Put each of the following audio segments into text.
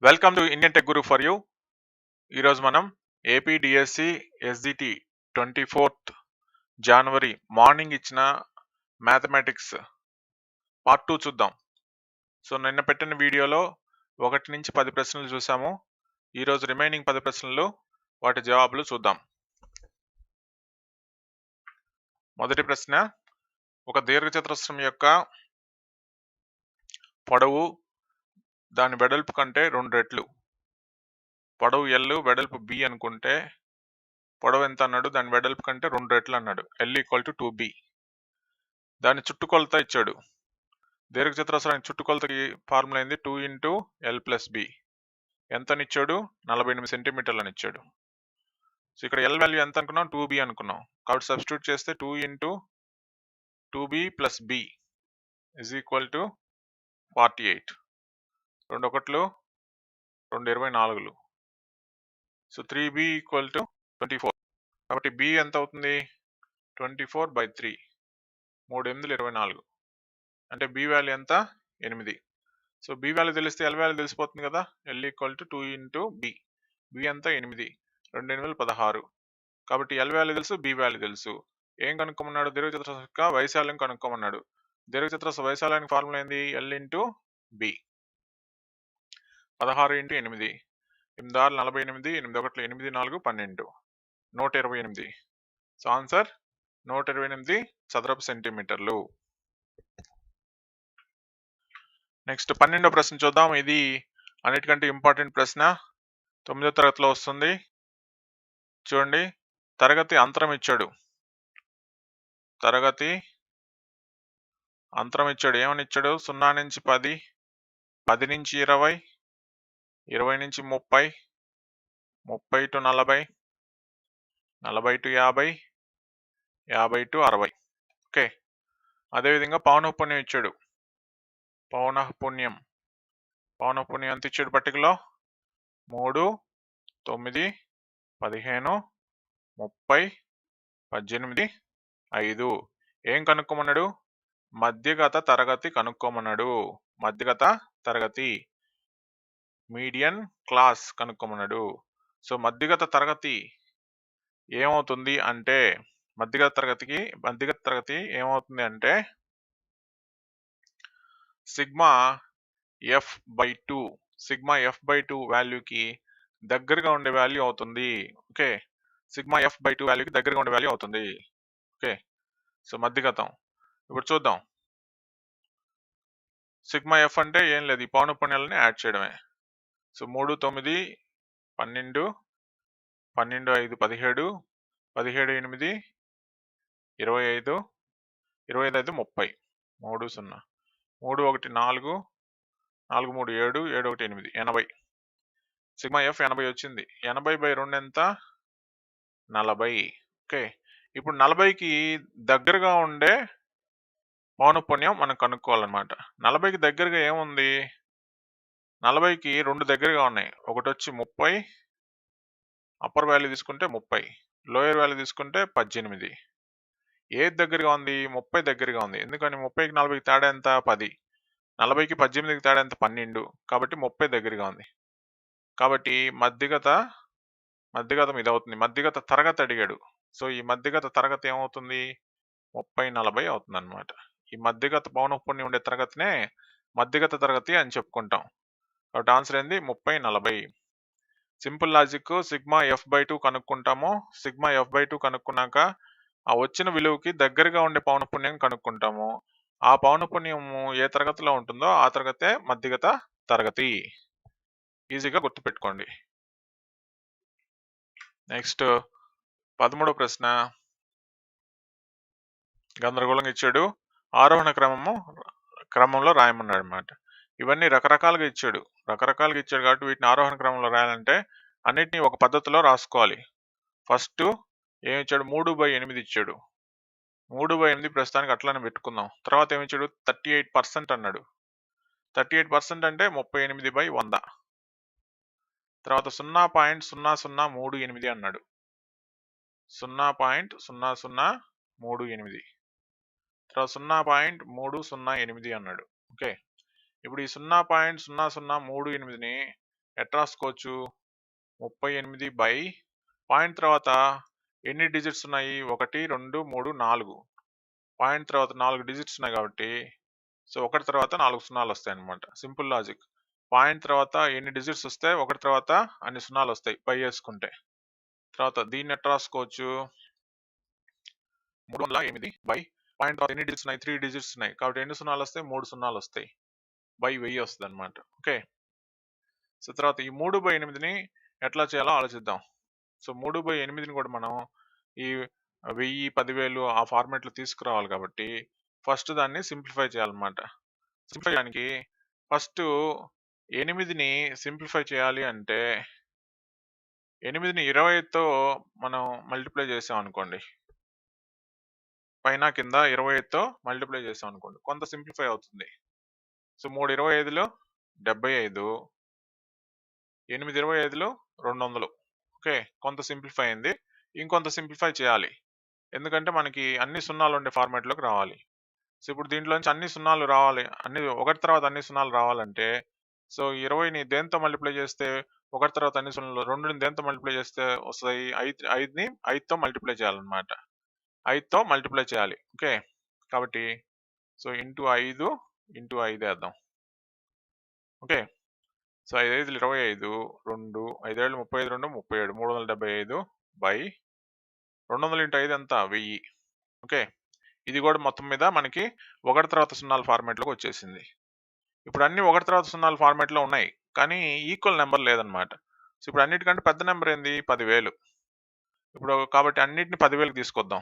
Welcome to Indian tech Guru for you. ఈరోజు మనం APDSC SGT 24th జనవరి morning ఇచ్చిన mathematics part 2 చూద్దాం. So నిన్న పెట్టిన వీడియోలో 1 నుంచి 10 ప్రశ్నలు చూసాము. ఈరోజు రిమైనింగ్ 10 ప్రశ్నలు వాటి జవాబులు చూద్దాం. మొదటి ప్రశ్న, ఒక దీర్ఘచతురస్రం యొక్క పొడవు దాని వెడల్పు కంటే 2 రెట్లు. పొడవు ఎల్, వెడల్పు బి అనుకుంటే పొడవు ఎంత అన్నాడు? దాని వెడల్పు కంటే 2 రెట్లు అన్నాడు. L equal to 2b. దాని చుట్టుకొలత ఇచ్చాడు. దీర్ఘచతురస్రానికి చుట్టుకొలతకి ఫార్ములా అయింది 2 ఇంటూ ఎల్ ప్లస్ బి. ఎంతనిచ్చాడు? 48 సెంటీమీటర్లని ఇచ్చాడు. సో ఇక్కడ ఎల్ వాల్యూ ఎంత అనుకున్నాం? 2b అనుకున్నాం. కాబట్టి సబ్స్టిట్యూట్ చేస్తే 2 into 2b plus b is equal to 48. 2 ఒకట్లు 2 24. So 3b equal to 24. కాబట్టి బి ఎంత అవుతుంది? 24/3. 3 8 24. అంటే బి వాల్యూ ఎంత? 8. సో బి వాల్యూ తెలిస్తే ఎల్ వాల్యూ తెలిసిపోతుంది కదా. L equal to 2 into b. B ఎంత? 8. 2 8 16. కాబట్టి ఎల్ వాల్యూ తెలుసు, బి వాల్యూ తెలుసు. ఏం కనుక్కోమన్నాడు? దీర్ఘచతురస్రం యొక్క వైశాల్యం కనుక్కోమన్నాడు. దీర్ఘచతురస్ర వైశాల్యానికి ఫార్ములా ఏంది? L into b. 16 into 8. 8 6 48. 8 1 8 4 12. 128. So answer 128 చదరపు సెంటీమీటర్లు. నెక్స్ట్ 12వ ప్రశ్న చూద్దాం. ఇది అన్నిటికంటే ఇంపార్టెంట్ ప్రశ్న. 9వ తరగతిలో వస్తుంది. చూడండి, తరగతి అంతరం ఇచ్చాడు. తరగతి అంతరం ఇచ్చాడు. ఏమని ఇచ్చాడు? 0 నుంచి 10, 10 నుంచి 20, 20 నుంచి 30, 30 టు 40, 40 టు 50, 50 టు 60. ఓకే. అదేవిధంగా పౌనఃపున్యం ఇచ్చాడు. పౌనఃపున్యం ఎంత ఇచ్చాడు పట్టికలో? 3, 9, 15, 30, 18, 5. ఏం కనుక్కోమన్నాడు? మధ్యగత తరగతి కనుక్కోమన్నాడు. మధ్యగత తరగతి, మీడియన్ క్లాస్ కనుక్కోమన్నాడు. సో మధ్యగత తరగతి ఏమవుతుంది అంటే, మధ్యగత తరగతి ఏమవుతుంది అంటే సిగ్మా f/2. సిగ్మా f/2 వాల్యూకి దగ్గరగా ఉండే వాల్యూ అవుతుంది. ఓకే, సిగ్మా f/2 వాల్యూకి దగ్గరగా ఉండే వాల్యూ అవుతుంది. ఓకే, సో మధ్యగతం. ఇప్పుడు చూద్దాం. సిగ్మా ఎఫ్ అంటే ఏం లేదు, ఈ పౌనఃపున్యాలని యాడ్ చేయడమే. సో 3 9 12, 12 5 17, 17 8 25, 25 5 30. 3 0, 3 1 4, 4 3 7, 7 1 8, 80. సిగ్మా ఎఫ్ 80 వచ్చింది. 80/2 ఎంత? 40. ఓకే, ఇప్పుడు 40కి దగ్గరగా ఉండే పౌనఃపున్యం మనం కనుక్కోవాలన్నమాట. 40కి దగ్గరగా ఏముంది? 40కి 2 దగ్గరగా ఉన్నాయి. ఒకటి వచ్చి 30, అప్పర్ వాల్యూ తీసుకుంటే 30, లోయర్ వాల్యూ తీసుకుంటే 18. ఏది దగ్గరగా ఉంది? 30 దగ్గరగా ఉంది. ఎందుకని? 30కి 40కి తేడా ఎంత? 10. 40కి 18కి తేడా ఎంత? 12. కాబట్టి 30 దగ్గరగా ఉంది. కాబట్టి మధ్యగతం ఇది అవుతుంది. మధ్యగత తరగతి అడిగాడు. సో ఈ మధ్యగత తరగతి ఏమవుతుంది? 30 40 అవుతుంది అనమాట. ఈ మధ్యగత పౌనఃపున్యం ఉండే తరగతినే మధ్యగత తరగతి అని చెప్పుకుంటాం. కాబట్టి ఆన్సర్ ఏంది? 30 40. Simple logic. సిగ్మా f/2 కనుక్కుంటాము. సిగ్మా f/2 కనుక్కున్నాక ఆ వచ్చిన విలువకి దగ్గరగా ఉండే పౌనఃపున్యం కనుక్కుంటాము. ఆ పౌనఃపున్యము ఏ తరగతిలో ఉంటుందో ఆ తరగతే మధ్యగత తరగతి. ఈజీగా గుర్తుపెట్టుకోండి. నెక్స్ట్ 13వ ప్రశ్న గందరగోళంగా ఇచ్చాడు. ఆరోహణ క్రమంలో రాయమన్నాడు అనమాట. ఇవన్నీ రకరకాలుగా ఇచ్చాడు కాబట్టి వీటిని ఆరోహణ క్రమంలో రాయాలంటే అన్నిటినీ ఒక పద్ధతిలో రాసుకోవాలి. ఫస్ట్ ఏమి ఇచ్చాడు? 3/8 ఇచ్చాడు. 3/8 ప్రస్తుతానికి అట్లానే పెట్టుకుందాం. తర్వాత ఏమి ఇచ్చాడు? 38% అన్నాడు. 38% అంటే 38/100. తర్వాత 0.0038 అన్నాడు. 0.0038. తర్వాత 0.308 అన్నాడు. ఓకే, ఇప్పుడు ఈ 0.0038ని ఎట్లా రాసుకోవచ్చు? 38 బై పాయింట్ తర్వాత ఎన్ని డిజిట్స్ ఉన్నాయి? 1, 2, 3, 4. పాయింట్ తర్వాత 4 డిజిట్స్ ఉన్నాయి కాబట్టి సో 1 తర్వాత 4 సున్నాలు వస్తాయి అన్నమాట. Simple logic. పాయింట్ తర్వాత ఎన్ని డిజిట్స్ వస్తే 1 తర్వాత అన్ని సున్నాలు వస్తాయి పై వేసుకుంటే. తర్వాత దీన్ని ఎట్లా రాసుకోవచ్చు? 308 బై పాయింట్ తర్వాత ఎన్ని డిజిట్స్ ఉన్నాయి? 3 డిజిట్స్ ఉన్నాయి కాబట్టి ఎన్ని సున్నాలు వస్తాయి? 3 సున్నాలు వస్తాయి బై 1000 వస్తుంది అనమాట. ఓకే. సో తర్వాత ఈ 3/8ని ఎట్లా చేయాలో ఆలోచిద్దాం. సో 3/8ని కూడా మనం ఈ 1000, 10,000 ఆ ఫార్మాట్లో తీసుకురావాలి కాబట్టి ఫస్ట్ దాన్ని సింప్లిఫై చేయాలన్నమాట. సింప్లిఫై చేయడానికి ఫస్ట్ 8ని సింప్లిఫై చేయాలి అంటే 8ని 25తో మనం మల్టిప్లై చేసాం అనుకోండి, పైన కింద 25తో మల్టిప్లై చేసాం అనుకోండి, కొంత సింప్లిఫై అవుతుంది. సో 3 25లో 75, 8 25లో 200. ఓకే, కొంత సింప్లిఫై అయింది. ఇంకొంత సింప్లిఫై చేయాలి, ఎందుకంటే మనకి అన్ని సున్నాలు ఉండే ఫార్మాట్లోకి రావాలి. సో ఇప్పుడు దీంట్లోంచి అన్ని సున్నాలు రావాలి, అన్ని ఒకటి తర్వాత అన్ని సున్నాలు రావాలంటే సో 20ని దేంతో మల్టిప్లై చేస్తే ఒకటి తర్వాత అన్ని సున్నాలు, 2ని దేంతో మల్టిప్లై చేస్తే వస్తాయి? 5ని 5తో మల్టిప్లై చేయాలన్నమాట. 5తో మల్టిప్లై చేయాలి. ఓకే, కాబట్టి సో ఇంటూ 5 ఇంటూ 5 వేద్దాం. ఓకే, సో 5 5 25, 2 5 7 32, 37, 375 బై 200 ఇంటూ 5 ఎంత? 1000. ఓకే, ఇది కూడా మొత్తం మీద మనకి ఒకటి తర్వాత సున్నాల ఫార్మాట్లోకి వచ్చేసింది. ఇప్పుడు అన్ని ఒకటి తర్వాత సున్నాల ఫార్మాట్లో ఉన్నాయి కానీ ఈక్వల్ నెంబర్ లేదనమాట. సో ఇప్పుడు అన్నిటికంటే పెద్ద నెంబర్ ఏంది? 10,000. ఇప్పుడు కాబట్టి అన్నిటిని 10,000కి తీసుకొద్దాం.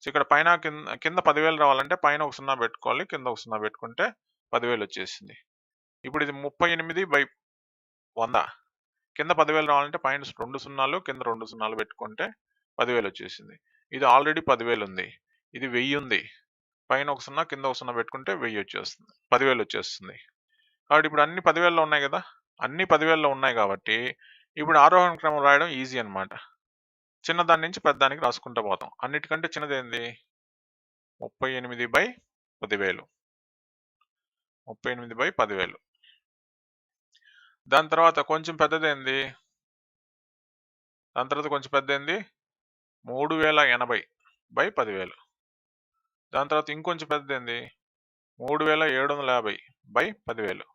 సో ఇక్కడ పైన కింద 10,000 రావాలంటే పైన ఒక సున్నా పెట్టుకోవాలి, కింద ఒక సున్నా పెట్టుకుంటే 10,000 వచ్చేసింది. ఇప్పుడు ఇది 38/100. కింద 10,000 రావాలంటే పైన 2 సున్నాలు కింద 2 సున్నాలు పెట్టుకుంటే 10,000 వచ్చేసింది. ఇది ఆల్రెడీ 10,000 ఉంది, ఇది 1000 ఉంది, పైన ఒక సున్నా కింద ఒక సున్నా పెట్టుకుంటే 1000 వచ్చేస్తుంది, 10,000 వచ్చేస్తుంది. కాబట్టి ఇప్పుడు అన్ని 10,000లో ఉన్నాయి కదా, అన్ని 10,000లో ఉన్నాయి కాబట్టి ఇప్పుడు ఆరోహణ క్రమం రాయడం ఈజీ అనమాట. చిన్నదాని నుంచి పెద్దదానికి రాసుకుంటూ పోతాం. అన్నిటికంటే చిన్నది ఏంది? 38/10,000. 38/10,000. దాని తర్వాత కొంచెం పెద్దదేంది? దాని తర్వాత కొంచెం పెద్దదేంది? 3080/10,000. దాని తర్వాత ఇంకొంచెం పెద్దదేంది? 3750/10,000.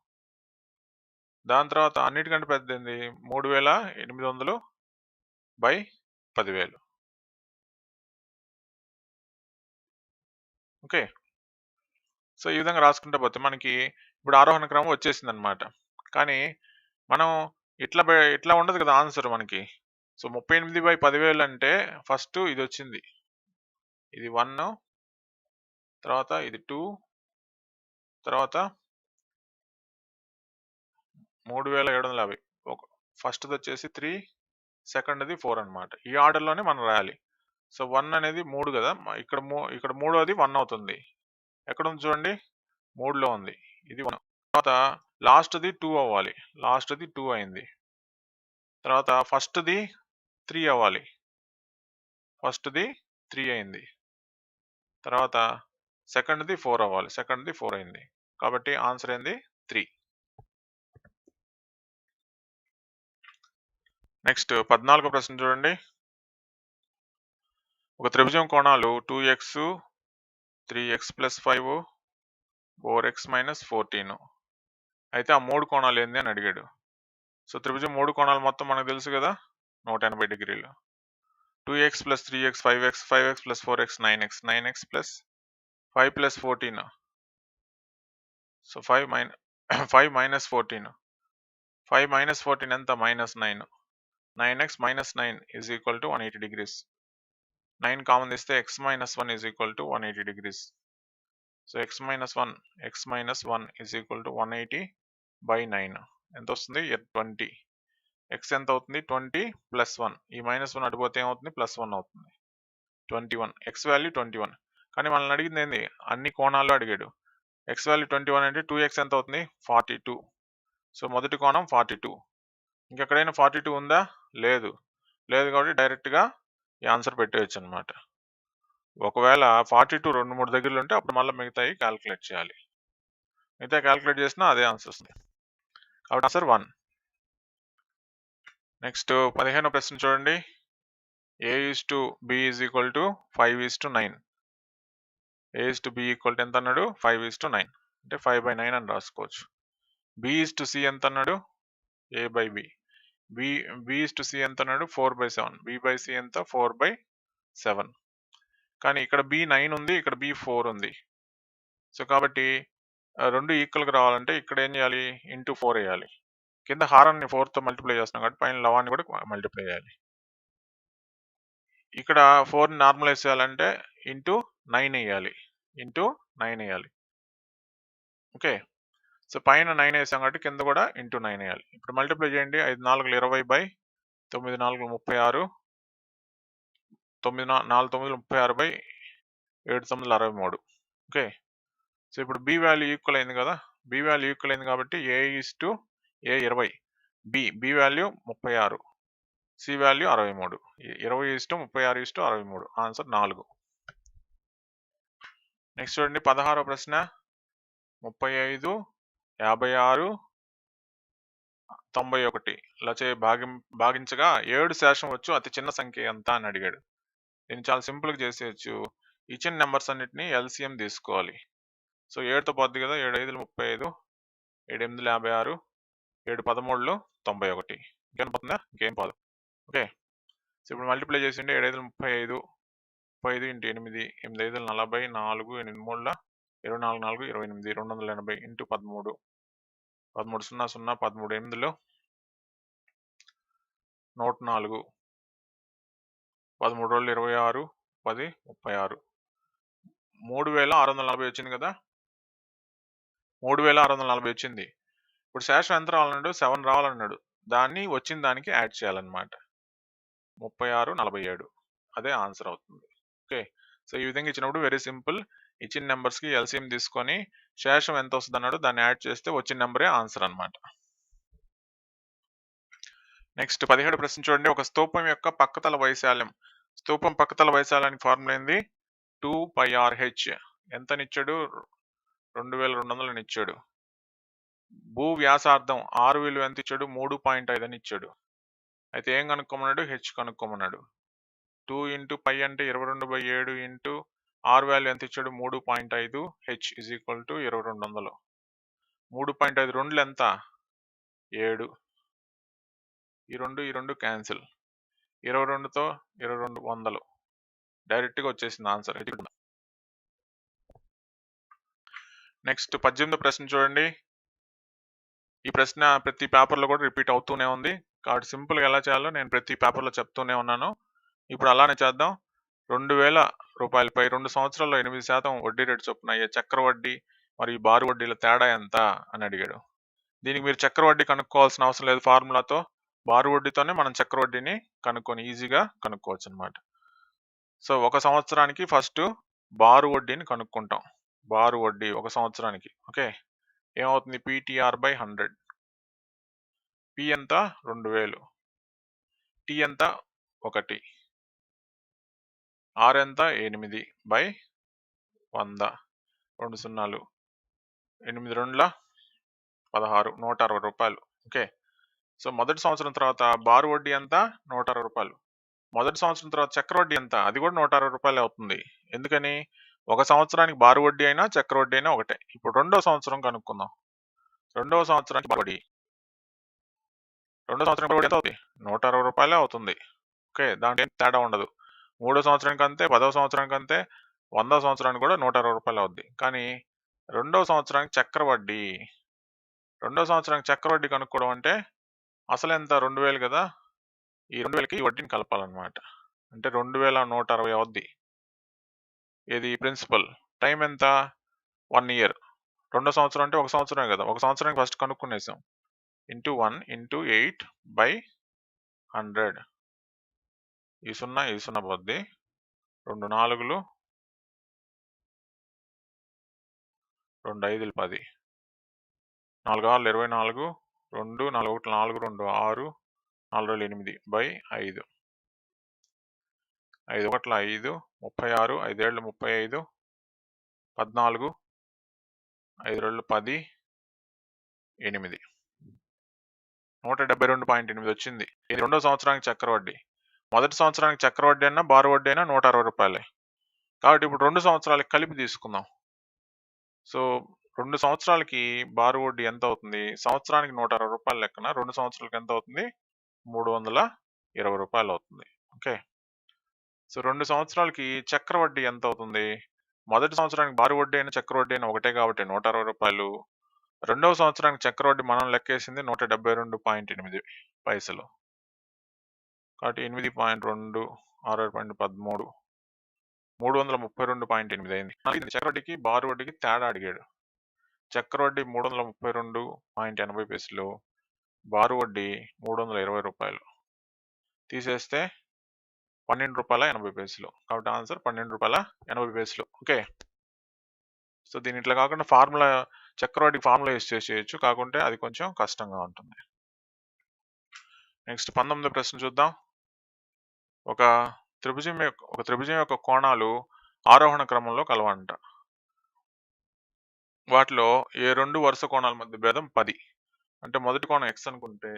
దాని తర్వాత అన్నిటికంటే పెద్దదేంది? 3800/10,000. ఓకే, సో ఈ విధంగా రాసుకుంటూ పోతే మనకి ఇప్పుడు ఆరోహణ క్రమం వచ్చేసింది అనమాట. కానీ మనం ఇట్లా ఉండదు కదా ఆన్సర్ మనకి. సో 38/10,000 అంటే ఫస్ట్ ఇది వచ్చింది, ఇది 1, తర్వాత ఇది 2, తర్వాత 3750. ఫస్ట్ది వచ్చేసి 3, సెకండ్ది 4 అనమాట. ఈ ఆర్డర్లోనే మనం రాయాలి. సో 1 అనేది 3 కదా, ఇక్కడ మూడోది 1 అవుతుంది. ఎక్కడ ఉంది చూడండి? 3లో ఉంది, ఇది 1. తర్వాత లాస్ట్ది 2 అవ్వాలి, లాస్ట్ది 2 అయింది. తర్వాత ఫస్ట్ది 3 అవ్వాలి, ఫస్ట్ది 3 అయింది. తర్వాత సెకండ్ది 4 అవ్వాలి, సెకండ్ది 4 అయింది. కాబట్టి ఆన్సర్ ఏంది? 3. నెక్స్ట్ 14వ ప్రశ్న చూడండి. ఒక త్రిభుజం కోణాలు 2x, 3x + 5, 4x - 14. అయితే ఆ 3 కోణాలు ఏంది అని అడిగాడు. సో త్రిభుజం 3 కోణాలు మొత్తం మనకు తెలుసు కదా, 180 డిగ్రీలు. 2x + 3x 5x, 5x + 4x 9x, 9x + 5 + 14. So 5 - 14. 5 - 14 ఎంత? -9. 9x - 9 = 180 degrees. 9 కామన్ తీస్తే x - 1 = 180 degrees. సో x - 1 = 180/9 ఎంత వస్తుంది? 20. x ఎంత అవుతుంది? 20 + 1. ఈ -1 అటుపోతే ఏమవుతుంది? +1 అవుతుంది, 21. x value 21. కానీ మనల్ని అడిగింది ఏంది? అన్ని కోణాల్లో అడిగాడు. x వాల్యూ 21 అంటే 2x ఎంత అవుతుంది? 42. సో మొదటి కోణం 42. ఇంకెక్కడైనా 42 ఉందా? లేదు కాబట్టి డైరెక్ట్గా ఈ ఆన్సర్ పెట్టేయచ్చు అనమాట. ఒకవేళ 42 2-3 దగ్గరలో ఉంటే అప్పుడు మళ్ళీ మిగతాయి క్యాలిక్యులేట్ చేయాలి. మిగతా క్యాలిక్యులేట్ చేసినా అదే ఆన్సర్ వస్తుంది. కాబట్టి ఆన్సర్ 1. నెక్స్ట్ 15వ ప్రశ్న చూడండి. A:B = 5:9. A:B ఈక్వల్ ఎంత అన్నాడు? 5:9. అంటే 5/9 అని రాసుకోవచ్చు. B:C ఎంత అన్నాడు? A/B. B:C ఎంత అన్నాడు? 4/7. B/C ఎంత? 4/7. కానీ ఇక్కడ B9 ఉంది, ఇక్కడ B4 ఉంది. సో కాబట్టి రెండు ఈక్వల్గా రావాలంటే ఇక్కడ ఏం చేయాలి? ఇంటూ 4 వేయాలి. కింద హారాన్ని 4తో మల్టిప్లై చేస్తున్నాం కాబట్టి పైన లవాన్ని కూడా మల్టిప్లై చేయాలి. ఇక్కడ 4ని నార్మలైజ్ చేయాలంటే ఇంటూ 9 వేయాలి. ఇంటూ 9 వేయాలి. ఓకే. సో పైన 9 వేసాం కాబట్టి కింద కూడా ఇంటూ 9 వేయాలి. ఇప్పుడు మల్టిప్లై చేయండి. 5×4 = 20 9×4 = 36 9×4 = 36 7×9 = 63. ఓకే. సో ఇప్పుడు బి వాల్యూ ఈక్వల్ అయింది కదా. బి వాల్యూ ఈక్వల్ అయింది కాబట్టి A 20, b value 36, c value 63. 20:36:63. Answer 4. Next చూడండి 16వ ప్రశ్న. 35, 56, 91 ఇలా భాగించగా 7 శేషం వచ్చు అతి చిన్న సంఖ్య ఎంత అని అడిగాడు. దీన్ని చాలా సింపుల్గా చేసేయచ్చు. ఇచ్చిన నెంబర్స్ అన్నిటిని ఎల్సిఎం తీసుకోవాలి. సో 7తో పోద్ది కదా. 7×5 = 35, 7×8 = 56, 7×13 = 91. ఇంకేం పోతుందా? ఇంకేం పోదు. ఓకే. సో ఇప్పుడు మల్టిప్లై చేసిండే 7×5 = 35, 35 × 8, 8×5 = 40, 4, 8×3 = 24, 28, 280 × 13, 13 0 0, 13 8 104, 13 రోజులు 26, 10 36, 3640 వచ్చింది కదా. 3640 వచ్చింది. ఇప్పుడు శేషం ఎంత రావాలన్నాడు? 7 రావాలన్నాడు. దాన్ని వచ్చిన దానికి యాడ్ చేయాలన్నమాట. 36 47 అదే ఆన్సర్ అవుతుంది. ఓకే. సో ఈ విధంగా ఇచ్చినప్పుడు వెరీ సింపుల్. ఇచ్చిన నెంబర్స్కి ఎల్సిఎం తీసుకొని శేషం ఎంత వస్తుంది అన్నాడు దాన్ని యాడ్ చేస్తే వచ్చిన నెంబరే ఆన్సర్ అన్నమాట. నెక్స్ట్ 17వ ప్రశ్న చూడండి. ఒక స్తూపం యొక్క పక్కతల వైశాల్యం. స్తూపం పక్కతల వైశాల్యానికి ఫార్ములా ఏంది? 2πRh. ఎంతనిచ్చాడు? 2200 ఇచ్చాడు. భూ వ్యాసార్థం R విలువ ఎంత ఇచ్చాడు? 3.5 అని ఇచ్చాడు. అయితే ఏం కనుక్కోమన్నాడు? హెచ్ కనుక్కోమన్నాడు. 2 × π అంటే 22/7 ఇంటూ R వాల్యూ ఎంత ఇచ్చాడు? 3.5. హెచ్ = 2200. 3.5 రెండులు ఎంత? 7. ఈ రెండు క్యాన్సిల్. 22తో 2200 డైరెక్ట్గా వచ్చేసింది ఆన్సర్. నెక్స్ట్ 18వ ప్రశ్న చూడండి. ఈ ప్రశ్న ప్రతి పేపర్లో కూడా రిపీట్ అవుతూనే ఉంది కాబట్టి సింపుల్గా ఎలా చేయాలో నేను ప్రతి పేపర్లో చెప్తూనే ఉన్నాను. ఇప్పుడు అలానే చేద్దాం. 2000 రూపాయలపై 2 సంవత్సరాల్లో 8% వడ్డీ రేటు చొప్పున అయ్యే చక్రవడ్డీ మరియు బారు వడ్డీల తేడా ఎంత అని అడిగాడు. దీనికి మీరు చక్రవడ్డీ కనుక్కోవాల్సిన అవసరం లేదు. ఫార్ములాతో బారు వడ్డీతోనే మనం చక్రవడ్డీని కనుక్కొని ఈజీగా కనుక్కోవచ్చు అనమాట. సో 1 సంవత్సరానికి ఫస్ట్ బారు వడ్డీని కనుక్కుంటాం. బారు వడ్డీ 1 సంవత్సరానికి. ఓకే. ఏమవుతుంది? PTR/100. P ఎంత? 2000. T ఎంత? 1. R ఎంత? 8/100. 2 సున్నాలు. 8 2 16, 160 రూపాయలు. ఓకే. సో మొదటి సంవత్సరం తర్వాత బారు వడ్డీ ఎంత? 160 రూపాయలు. మొదటి సంవత్సరం తర్వాత చక్రవడ్డీ ఎంత? అది కూడా 160 రూపాయలు అవుతుంది. ఎందుకని? 1 సంవత్సరానికి బారు వడ్డీ అయినా చక్రవడ్డీ అయినా ఒకటే. ఇప్పుడు 2వ సంవత్సరం కనుక్కుందాం. 2వ సంవత్సరానికి బారు వడ్డీ. 2వ సంవత్సరానికి వడ్డీ ఎంత అవుతుంది? 160 రూపాయలే అవుతుంది. ఓకే. దాంట్లో ఏం తేడా ఉండదు. 3వ సంవత్సరానికి అంతే, 10వ సంవత్సరానికి అంతే, 100వ సంవత్సరానికి కూడా 160 రూపాయలు అవుద్ది. కానీ 2వ సంవత్సరానికి చక్రవడ్డీ. 2వ సంవత్సరానికి చక్రవడ్డీ కనుక్కోవడం అంటే అసలు ఎంత? 2000 కదా. ఈ 2000కి ఈ వడ్డీని కలపాలన్నమాట. అంటే 2160 అవుద్ది. ఇది ప్రిన్సిపల్. టైం ఎంత? 1 ఇయర్. 2వ సంవత్సరం అంటే 1 సంవత్సరమే కదా. 1 సంవత్సరానికి ఫస్ట్ కనుక్కునేసాం. Into 1 into 8/100. ఈ 0 పోద్ది. 2 4లు 2 5లు 10. 4 6 24, 2 4 1 4, 2 6, 4 2 8/5. 5 1 5, 36, 5 7 35, 14, 5 2 10, 8. 172.8 వచ్చింది. ఇది రెండో సంవత్సరానికి చక్రవడ్డీ. మొదటి సంవత్సరానికి చక్రవడ్డీ అయినా బారు వడ్డీ అయినా 160 రూపాయలే. కాబట్టి ఇప్పుడు 2 సంవత్సరాలకి కలిపి తీసుకుందాం. సో 2 సంవత్సరాలకి బారు వడ్డీ ఎంత అవుతుంది? సంవత్సరానికి 160 రూపాయల లెక్కన 2 సంవత్సరాలకి ఎంత అవుతుంది? 320 రూపాయలు అవుతుంది. ఓకే. సో 2 సంవత్సరాలకి చక్రవడ్డీ ఎంత అవుతుంది? మొదటి సంవత్సరానికి బారు వడ్డీ అయినా చక్రవడ్డీ అయినా ఒకటే కాబట్టి 160 రూపాయలు. రెండవ సంవత్సరానికి చక్రవడ్డీ మనం లెక్కేసింది 172.8 పైసలు. కాబట్టి 8.2 6.13 332.8 అయింది. చక్రవడ్డీకి బారు వడ్డీకి తేడా అడిగాడు. చక్రవడ్డీ 332.80 పైసలు, బారు వడ్డీ 320 రూపాయలు. తీసేస్తే 12 రూపాయల 80 పైసలు. కాబట్టి ఆన్సర్ 12 రూపాయల 80 పైసలు. ఓకే. సో దీని ఇట్లా కాకుండా ఫార్ములా చక్రవడ్డీ ఫార్ములా యూస్ చేయొచ్చు, కాకుంటే అది కొంచెం కష్టంగా ఉంటుంది. నెక్స్ట్ 19వ ప్రశ్న చూద్దాం. ఒక త్రిభుజం యొక్క కోణాలు ఆరోహణ క్రమంలో కలవంట. వాటిలో ఏ రెండు వరుస కోణాల మధ్య భేదం 10. అంటే మొదటి కోణం x అనుకుంటే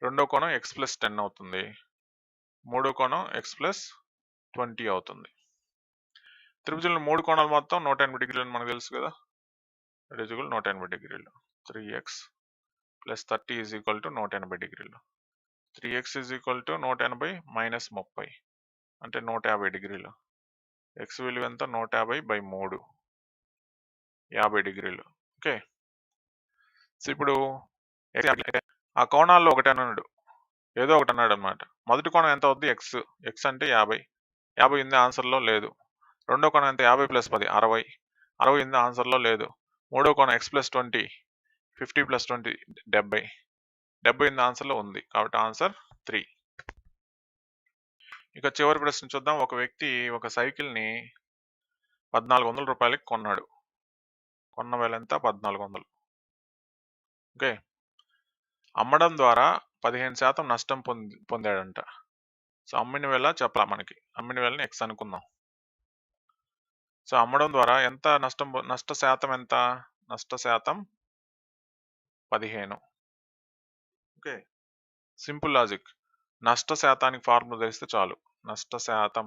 రెండో కోణం x+10 అవుతుంది, మూడో కోణం x+20 అవుతుంది. త్రిభుజంలో మూడు కోణాలు మొత్తం 180 డిగ్రీలు అని మనకు తెలుసు కదా. 180 డిగ్రీలు. 3x + 30 = 180 డిగ్రీలు. 3x = 180 - 30 అంటే 150 డిగ్రీలు. x విలువ ఎంత? 150/3 50 డిగ్రీలు. ఓకే. సో ఇప్పుడు ఆ కోణాల్లో ఒకటి అన్నాడు, ఏదో ఒకటి అన్నాడు అనమాట. మొదటి కోణం ఎంత అవుద్ది? x అంటే 50. 50 ఉంది ఆన్సర్లో లేదు. రెండో కోణం ఎంత? 50 + 10 60. 60 ఉంది ఆన్సర్లో లేదు. మూడో కోణం x+20 50 + 20 70. 70 ఉంది ఆన్సర్లో ఉంది. కాబట్టి ఆన్సర్ 3. ఇక చివరి ప్రశ్న చూద్దాం. ఒక వ్యక్తి ఒక సైకిల్ని 1400 రూపాయలకి కొన్నాడు. కొన్న వేల ఎంత? 1400. ఓకే. అమ్మడం ద్వారా 15% నష్టం పొందాడంట. సో అమ్మిన వేళ చెప్పాల మనకి. అమ్మిన వేళని x అనుకుందాం. సో అమ్మడం ద్వారా ఎంత నష్ట శాతం ఎంత? నష్ట శాతం 15. ఓకే. Simple logic. నష్ట శాతానికి ఫార్ములా తెలిస్తే చాలు. నష్ట శాతం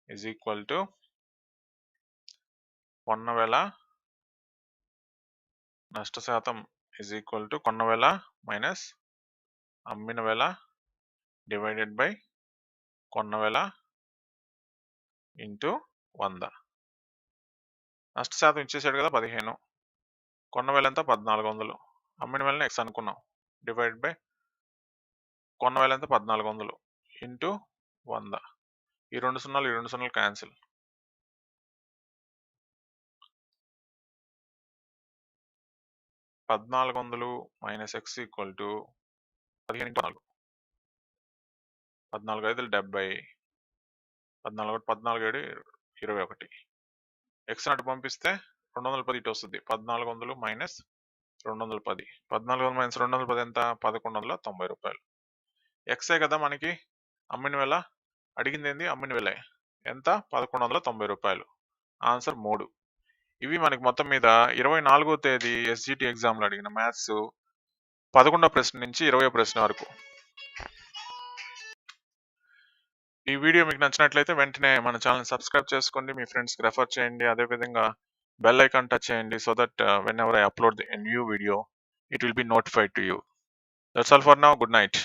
= కొన్న వేల నష్ట శాతం కొన్న వేల మైనస్ అమ్మిన వేల డివైడెడ్ బై కొన్న వేల ఇంటూ 100. నష్ట శాతం ఇచ్చేసాడు కదా 15. కొన్న వేల ఎంత? 1400. అమ్మిన వేలని x అనుకున్నాం. డివైడ్ బై కొన్న వేల ఎంత? 1400 ఇంటూ 100. ఈ 2 సున్నాలు ఈ 2 సున్నాలు క్యాన్సిల్. 1400 - x = 15 × 4. 14 5 70. 14 7 21. x అటు పంపిస్తే 210 ఇటు వస్తుంది. 1400 - 210. 1400 - 210 ఎంత? 1190 రూపాయలు. ఎక్సే కదా మనకి అమ్మిన వేల. అడిగింది ఏంది? అమ్మిన వేలే. ఎంత? 1190 రూపాయలు. ఆన్సర్ 3. ఇవి మనకి మొత్తం మీద 24వ తేదీ SGT ఎగ్జామ్లో అడిగిన మ్యాథ్స్ 11వ ప్రశ్న నుంచి 20వ ప్రశ్న వరకు. ఈ వీడియో మీకు నచ్చినట్లయితే వెంటనే మన ఛానల్ సబ్స్క్రైబ్ చేసుకోండి, మీ ఫ్రెండ్స్కి రెఫర్ చేయండి. అదేవిధంగా బెల్ ఐకాన్ టచ్ చేయండి, so that whenever I upload a new video, it will be notified to you. That's all for now. Good night.